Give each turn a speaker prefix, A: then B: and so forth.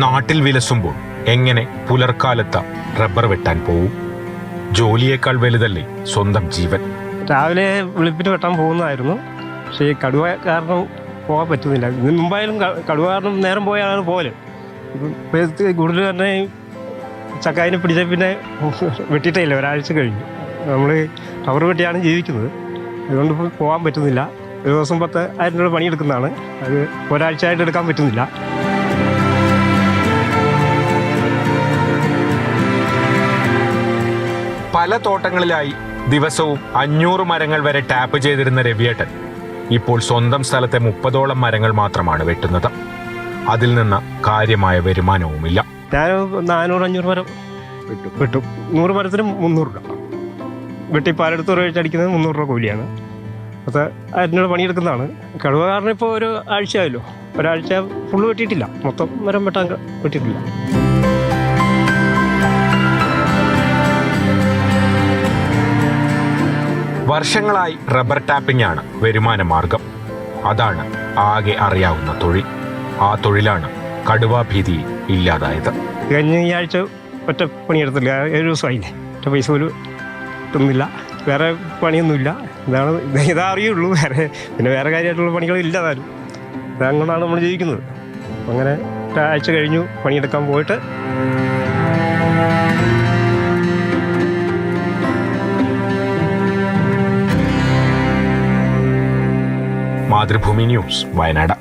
A: നാട്ടിൽ വിലസുമ്പോൾ എങ്ങനെ പുലർക്കാലത്ത് റബ്ബർ വെട്ടാൻ പോവും? ജോലിയേക്കാൾ വലുതല്ലേ സ്വന്തം ജീവൻ?
B: രാവിലെ വെളുപ്പിന് വെട്ടാൻ പോകുന്നതായിരുന്നു. പക്ഷേ ഈ കടുവ കാരണം പോകാൻ പറ്റുന്നില്ല. ഇതിന് മുമ്പായാലും കടുവ കാരണം നേരം പോയാണ് പോലെ. കൂടുതൽ തന്നെ ചക്കായിനെ പിടിച്ച പിന്നെ വെട്ടിയിട്ടില്ല, ഒരാഴ്ച കഴിഞ്ഞു. നമ്മൾ റബ്ബർ വെട്ടിയാണ് ജീവിക്കുന്നത്. അതുകൊണ്ട് ഇപ്പോൾ പോകാൻ പറ്റുന്നില്ല. ഒരു ദിവസം 10,000 രൂപ പണിയെടുക്കുന്നതാണ്. അത് ഒരാഴ്ചയായിട്ട് എടുക്കാൻ പറ്റുന്നില്ല.
A: പല തോട്ടങ്ങളിലായി ദിവസവും 500 മരങ്ങൾ വരെ ടാപ്പ് ചെയ്തിരുന്ന രവിയേട്ടൻ ഇപ്പോൾ സ്വന്തം സ്ഥലത്തെ 30ഓളം മരങ്ങൾ മാത്രമാണ് വെട്ടുന്നത്. അതിൽ നിന്ന് കാര്യമായ വരുമാനവുമില്ല.
B: ഞാൻ 400-500 മരം വെട്ടും. 100 മരത്തിന് 300 രൂപ. വെട്ടി പാലെടുത്ത് ഒരാഴ്ച 300 രൂപ കൂലിയാണ്. അത് 1000 രൂപ പണിയെടുക്കുന്നതാണ്. കടുവ കാരണം ഇപ്പോൾ ഒരു ആഴ്ചയായല്ലോ, ഒരാഴ്ച ഫുള്ള് വെട്ടിയിട്ടില്ല. മൊത്തം മരം വെട്ടാൻ വെട്ടിയിട്ടില്ല.
A: വർഷങ്ങളായി റബ്ബർ ടാപ്പിംഗ് ആണ് വരുമാന മാർഗം. അതാണ് ആകെ അറിയാവുന്ന തൊഴിൽ. ആ തൊഴിലാണ് കടുവാ ഭീതി ഇല്ലാതായത്.
B: കഴിഞ്ഞ ഈ ആഴ്ച ഒറ്റ പണിയെടുത്തില്ല. 7 ദിവസമായില്ലേ, ഒറ്റ പൈസ പോലും കിട്ടുന്നില്ല. വേറെ പണിയൊന്നുമില്ല. ഇതാ അറിയുള്ളൂ. വേറെ കാര്യമായിട്ടുള്ള പണികളില്ല താനും. ഇതങ്ങോട്ടാണ് നമ്മൾ ജീവിക്കുന്നത്. അങ്ങനെ ഒരാഴ്ച കഴിഞ്ഞു പണിയെടുക്കാൻ പോയിട്ട്.
A: മാതൃഭൂമി ന്യൂസ്, വയനാട്.